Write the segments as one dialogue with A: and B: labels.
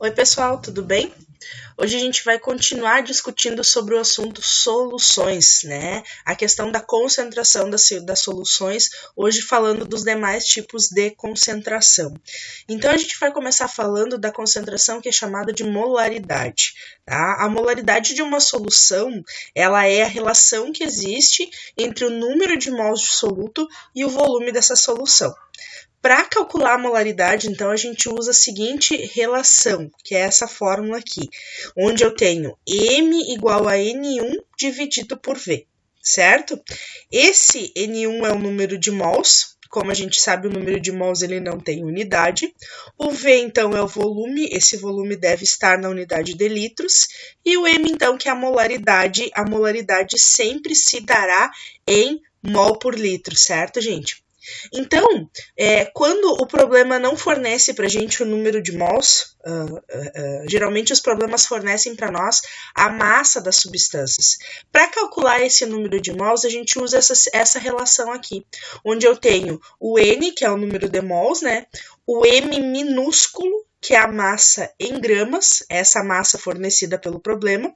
A: Oi pessoal, tudo bem? Hoje a gente vai continuar discutindo sobre o assunto soluções, né? A questão da concentração das soluções, hoje falando dos demais tipos de concentração. Então a gente vai começar falando da concentração que é chamada de molaridade, tá? A molaridade de uma solução, ela é a relação que existe entre o número de mols de soluto e o volume dessa solução. Para calcular a molaridade, então, a gente usa a seguinte relação, que é essa fórmula aqui, onde eu tenho M igual a N1 dividido por V, certo? Esse N1 é o número de mols, como a gente sabe, o número de mols ele não tem unidade. O V, então, é o volume, esse volume deve estar na unidade de litros. E o M, então, que é a molaridade sempre se dará em mol por litro, certo, gente? Então, quando o problema não fornece para a gente o número de mols, geralmente os problemas fornecem para nós a massa das substâncias. Para calcular esse número de mols, a gente usa essa relação aqui, onde eu tenho o N, que é o número de mols, né? O M minúsculo, que é a massa em gramas, essa massa fornecida pelo problema.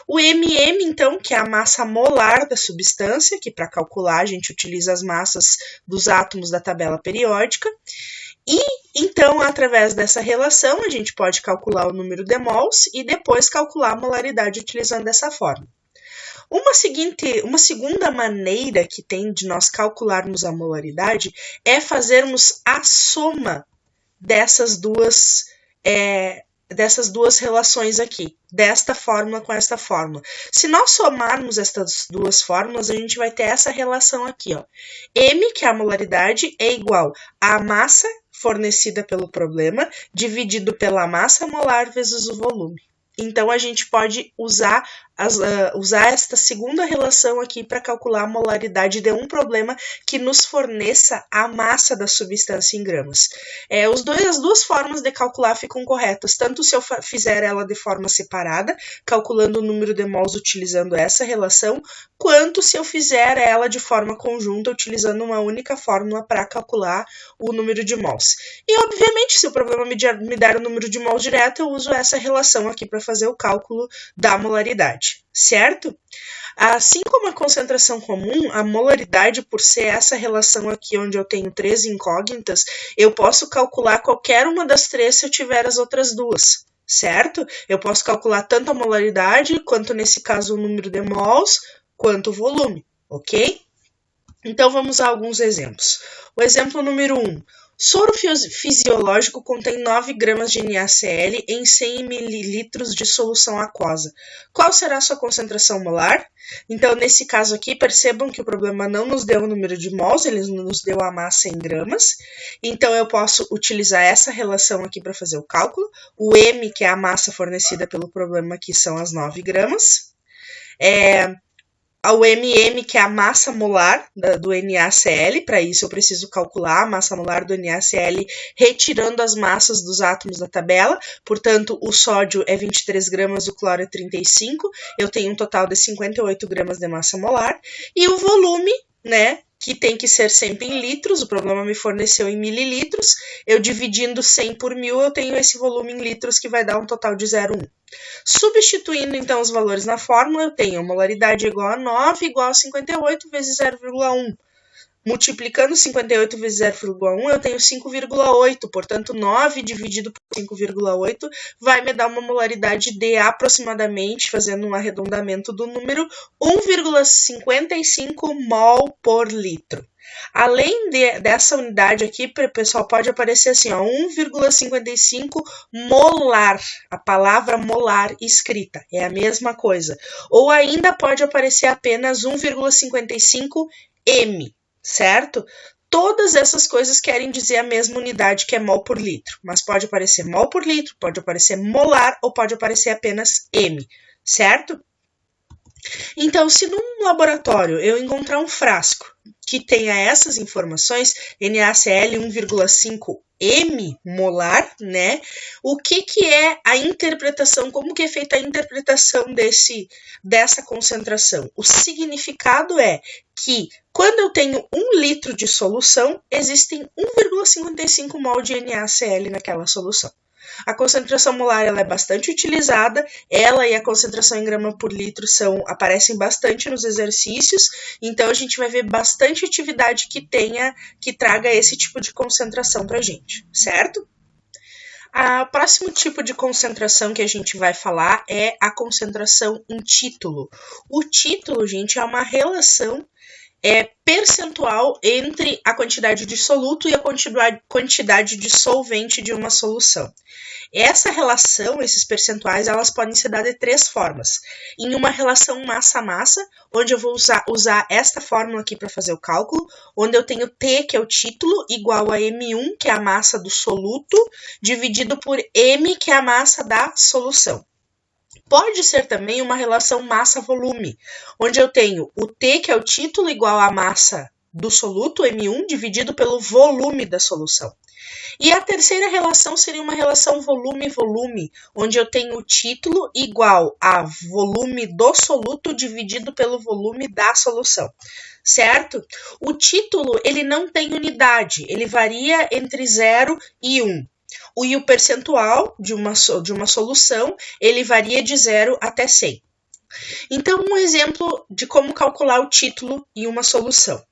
A: O MM, então, que é a massa molar da substância, que para calcular a gente utiliza as massas dos átomos da tabela periódica. E, então, através dessa relação, a gente pode calcular o número de mols e depois calcular a molaridade utilizando essa fórmula. Uma segunda maneira que tem de nós calcularmos a molaridade é fazermos a soma dessas duas relações aqui, desta fórmula com esta fórmula. Se nós somarmos estas duas fórmulas, a gente vai ter essa relação aqui, ó. M, que é a molaridade, é igual à massa fornecida pelo problema, dividido pela massa molar vezes o volume. Então, a gente pode usar esta segunda relação aqui para calcular a molaridade de um problema que nos forneça a massa da substância em gramas. As duas formas de calcular ficam corretas, tanto se eu fizer ela de forma separada, calculando o número de mols utilizando essa relação, quanto se eu fizer ela de forma conjunta, utilizando uma única fórmula para calcular o número de mols. E, obviamente, se o problema me der o número de mols direto, eu uso essa relação aqui para fazer o cálculo da molaridade, certo? Assim como a concentração comum, a molaridade, por ser essa relação aqui onde eu tenho três incógnitas, eu posso calcular qualquer uma das três se eu tiver as outras duas, certo? Eu posso calcular tanto a molaridade, quanto nesse caso o número de mols, quanto o volume, ok? Então vamos a alguns exemplos. O exemplo número 1. Soro fisiológico contém 9 gramas de NaCl em 100 ml de solução aquosa. Qual será a sua concentração molar? Então, nesse caso aqui, percebam que o problema não nos deu o número de mols, ele nos deu a massa em gramas. Então, eu posso utilizar essa relação aqui para fazer o cálculo. O M, que é a massa fornecida pelo problema aqui, são as 9 gramas. O MM, que é a massa molar do NaCl, para isso eu preciso calcular a massa molar do NaCl retirando as massas dos átomos da tabela, portanto o sódio é 23 gramas e o cloro é 35, eu tenho um total de 58 gramas de massa molar, e o volume, né, que tem que ser sempre em litros, o problema me forneceu em mililitros, eu dividindo 100 por 1000, eu tenho esse volume em litros que vai dar um total de 0,1. Substituindo então os valores na fórmula, eu tenho a molaridade igual a 9 igual a 58 vezes 0,1. Multiplicando 58 vezes 0,1, eu tenho 5,8, portanto 9 dividido por 5,8 vai me dar uma molaridade de aproximadamente, fazendo um arredondamento do número, 1,55 mol por litro. Além dessa unidade aqui, pessoal, pode aparecer assim, 1,55 molar, a palavra molar escrita, é a mesma coisa. Ou ainda pode aparecer apenas 1,55 m, certo? Todas essas coisas querem dizer a mesma unidade, que é mol por litro, mas pode aparecer mol por litro, pode aparecer molar ou pode aparecer apenas m, certo? Então, se num laboratório eu encontrar um frasco que tenha essas informações, NaCl 1,5 m molar, né? O que é a interpretação, como que é feita a interpretação dessa concentração? O significado é que quando eu tenho 1 litro de solução, existem 1,55 mol de NaCl naquela solução. A concentração molar ela é bastante utilizada, ela e a concentração em grama por litro aparecem bastante nos exercícios, então a gente vai ver bastante atividade que traga esse tipo de concentração para a gente, certo? O próximo tipo de concentração que a gente vai falar é a concentração em título. O título, gente, é uma relação percentual entre a quantidade de soluto e a quantidade de solvente de uma solução. Essa relação, esses percentuais, elas podem ser dadas de 3 formas. Em uma relação massa-massa, onde eu vou usar esta fórmula aqui para fazer o cálculo, onde eu tenho T, que é o título, igual a M1, que é a massa do soluto, dividido por M, que é a massa da solução. Pode ser também uma relação massa-volume, onde eu tenho o T, que é o título, igual à massa do soluto, M1, dividido pelo volume da solução. E a terceira relação seria uma relação volume-volume, onde eu tenho o título igual a volume do soluto dividido pelo volume da solução, certo? O título, ele não tem unidade, ele varia entre 0 e 1. E o percentual de uma solução, ele varia de 0 até 100. Então, um exemplo de como calcular o título em uma solução.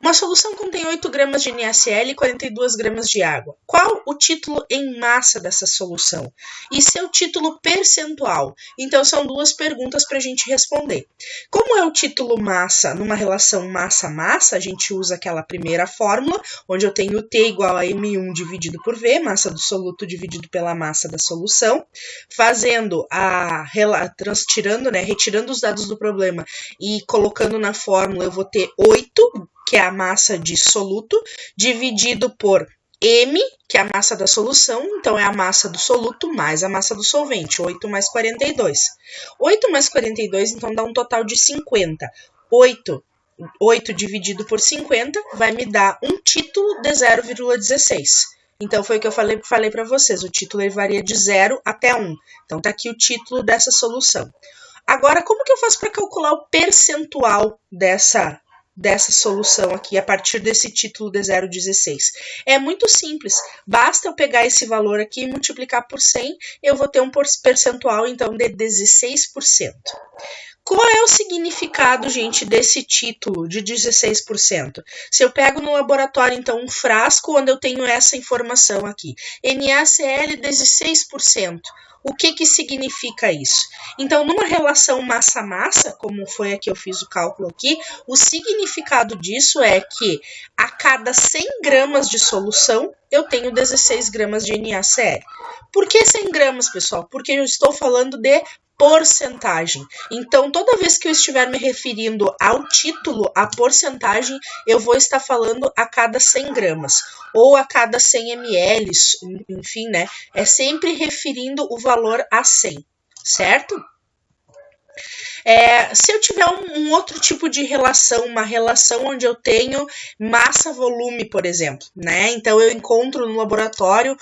A: Uma solução contém 8 gramas de NaCl e 42 gramas de água. Qual o título em massa dessa solução? E seu título percentual? Então, são 2 perguntas para a gente responder. Como é o título massa numa relação massa-massa, a gente usa aquela primeira fórmula, onde eu tenho T igual a M1 dividido por V, massa do soluto dividido pela massa da solução, retirando os dados do problema e colocando na fórmula, eu vou ter 8, que é a massa de soluto, dividido por M, que é a massa da solução, então é a massa do soluto mais a massa do solvente, 8 mais 42. 8 mais 42, então dá um total de 50. 8 dividido por 50 vai me dar um título de 0,16. Então, foi o que eu falei para vocês, o título ele varia de 0 até 1. Então, tá aqui o título dessa solução. Agora, como que eu faço para calcular o percentual dessa solução aqui, a partir desse título de 0,16. É muito simples, basta eu pegar esse valor aqui e multiplicar por 100, eu vou ter um percentual, então, de 16%. Qual é o significado, gente, desse título de 16%? Se eu pego no laboratório, então, um frasco onde eu tenho essa informação aqui, NaCl 16%. O que significa isso? Então, numa relação massa-massa, como foi a que eu fiz o cálculo aqui, o significado disso é que a cada 100 gramas de solução, eu tenho 16 gramas de NaCl. Por que 100 gramas, pessoal? Porque eu estou falando de porcentagem. Então, toda vez que eu estiver me referindo ao título, à porcentagem, eu vou estar falando a cada 100 gramas, ou a cada 100 ml, enfim, né? É sempre referindo o valor a 100, certo? Se eu tiver um outro tipo de relação, uma relação onde eu tenho massa-volume, por exemplo, né? Então, eu encontro no laboratório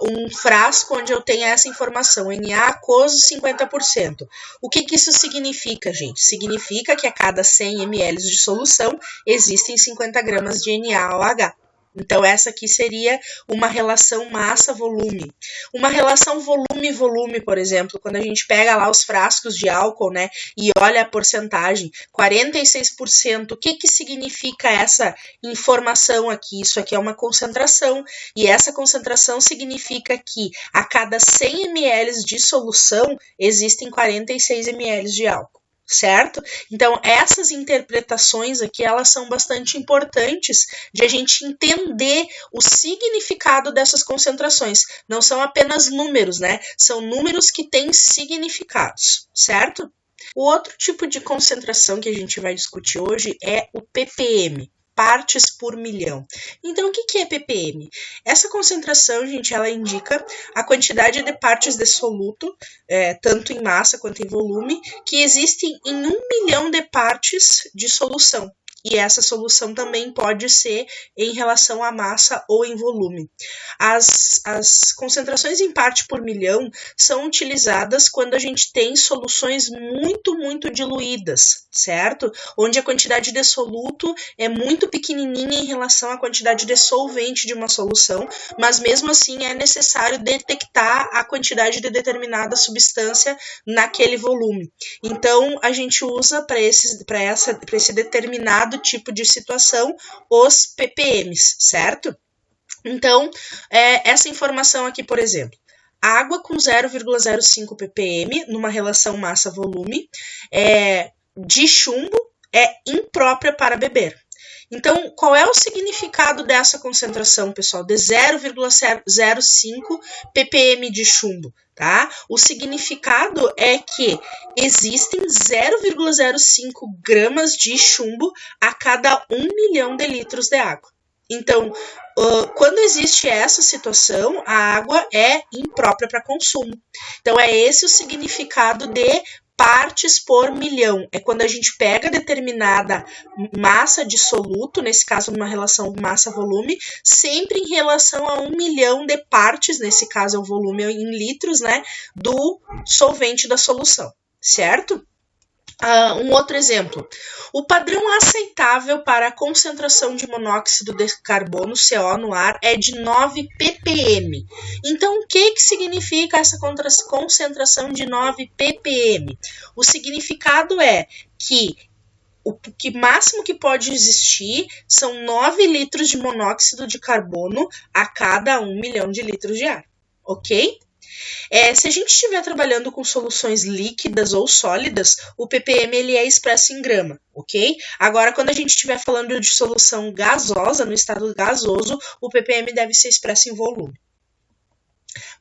A: um frasco onde eu tenho essa informação, Na aquoso 50%. O que isso significa, gente? Significa que a cada 100 ml de solução existem 50 gramas de NaOH. Então, essa aqui seria uma relação massa-volume. Uma relação volume-volume, por exemplo, quando a gente pega lá os frascos de álcool, né, e olha a porcentagem, 46%, o que significa essa informação aqui? Isso aqui é uma concentração, e essa concentração significa que a cada 100 ml de solução, existem 46 ml de álcool. Certo? Então, essas interpretações aqui, elas são bastante importantes de a gente entender o significado dessas concentrações. Não são apenas números, né? São números que têm significados, certo? O outro tipo de concentração que a gente vai discutir hoje é o ppm. Partes por milhão. Então, o que é ppm? Essa concentração, gente, ela indica a quantidade de partes de soluto, tanto em massa quanto em volume, que existem em 1 milhão de partes de solução. e essa solução também pode ser em relação à massa ou em volume. As concentrações em parte por milhão são utilizadas quando a gente tem soluções muito diluídas, certo? Onde a quantidade de soluto é muito pequenininha em relação à quantidade de solvente de uma solução, mas mesmo assim é necessário detectar a quantidade de determinada substância naquele volume. Então, a gente usa para esse determinado tipo de situação os ppms, certo? Então, essa informação aqui, por exemplo, água com 0,05 ppm numa relação massa-volume de chumbo é imprópria para beber. Então, qual é o significado dessa concentração, pessoal, de 0,05 ppm de chumbo? Tá? O significado é que existem 0,05 gramas de chumbo a cada 1 milhão de litros de água. Então, quando existe essa situação, a água é imprópria para consumo. Então, é esse o significado de partes por milhão. É quando a gente pega determinada massa de soluto, nesse caso numa relação massa-volume, sempre em relação a 1 milhão de partes, nesse caso é o volume em litros, né, do solvente da solução, certo? Um outro exemplo, o padrão aceitável para a concentração de monóxido de carbono, CO, no ar é de 9 ppm. Então, o que significa essa concentração de 9 ppm? O significado é que o máximo que pode existir são 9 litros de monóxido de carbono a cada 1 milhão de litros de ar, ok? Se a gente estiver trabalhando com soluções líquidas ou sólidas, o ppm ele é expresso em grama, ok? Agora, quando a gente estiver falando de solução gasosa, no estado gasoso, o ppm deve ser expresso em volume.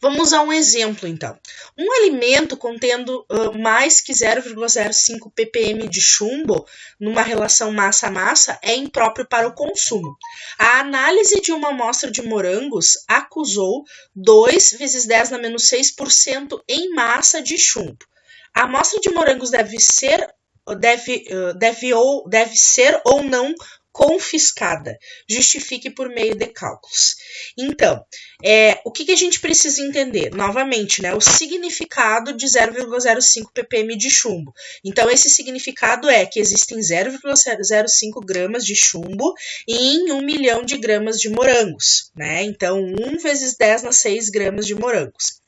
A: Vamos a um exemplo, então. Um alimento contendo mais que 0,05 ppm de chumbo numa relação massa-massa é impróprio para o consumo. A análise de uma amostra de morangos acusou 2 vezes 10 na menos 6% em massa de chumbo. A amostra de morangos deve ser ou não confiscada. Justifique por meio de cálculos. Então, o que a gente precisa entender? Novamente, né, o significado de 0,05 ppm de chumbo. Então, esse significado é que existem 0,05 gramas de chumbo em 1 milhão de gramas de morangos, né? Então, 1 vezes 10 na 6 gramas de morangos.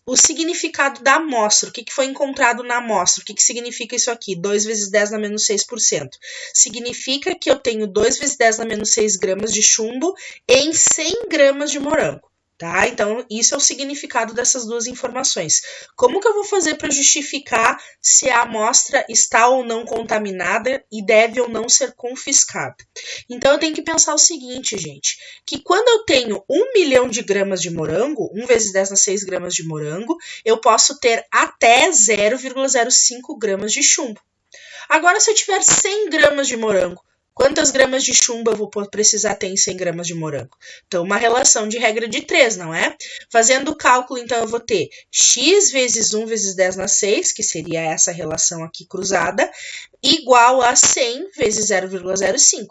A: O significado da amostra, o que foi encontrado na amostra, o que significa isso aqui? 2 vezes 10 na menos 6%. Significa que eu tenho 2 vezes 10 na menos 6 gramas de chumbo em 100 gramas de morango. Tá? Então, isso é o significado dessas duas informações. Como que eu vou fazer para justificar se a amostra está ou não contaminada e deve ou não ser confiscada? Então, eu tenho que pensar o seguinte, gente, que quando eu tenho 1 milhão de gramas de morango, 1 vezes 10 na 6 gramas de morango, eu posso ter até 0,05 gramas de chumbo. Agora, se eu tiver 100 gramas de morango, quantas gramas de chumbo eu vou precisar ter em 100 gramas de morango? Então, uma relação de regra de 3, não é? Fazendo o cálculo, então, eu vou ter x vezes 1 vezes 10 na 6, que seria essa relação aqui cruzada, igual a 100 vezes 0,05.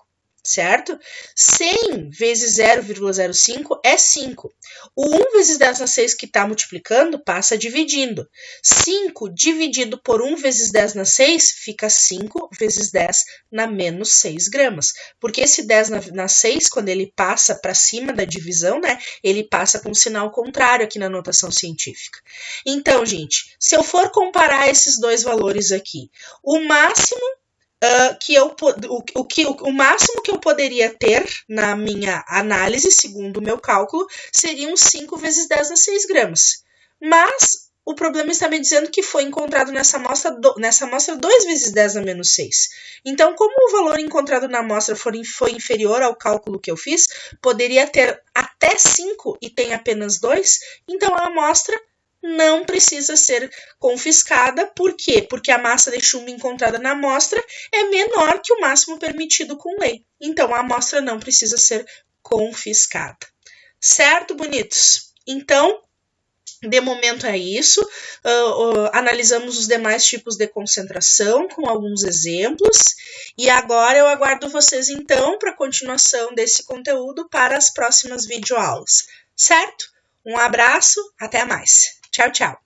A: Certo? 100 vezes 0,05 é 5. O 1 vezes 10 na 6 que está multiplicando passa dividindo. 5 dividido por 1 vezes 10 na 6 fica 5 vezes 10 na menos 6 gramas. Porque esse 10 na 6, quando ele passa para cima da divisão, né, ele passa com um sinal contrário aqui na notação científica. Então, gente, se eu for comparar esses dois valores aqui, o máximo o máximo que eu poderia ter na minha análise, segundo o meu cálculo, seriam 5 vezes 10 na 6 gramas. Mas o problema está me dizendo que foi encontrado nessa amostra 2 vezes 10 na menos 6. Então, como o valor encontrado na amostra foi inferior ao cálculo que eu fiz, poderia ter até 5 e tem apenas 2, então a amostra não precisa ser confiscada. Por quê? Porque a massa de chumbo encontrada na amostra é menor que o máximo permitido com lei. Então, a amostra não precisa ser confiscada. Certo, bonitos? Então, De momento é isso. Analisamos os demais tipos de concentração com alguns exemplos. E agora eu aguardo vocês, então, para a continuação desse conteúdo para as próximas videoaulas. Certo? Um abraço, até mais. Tchau, tchau.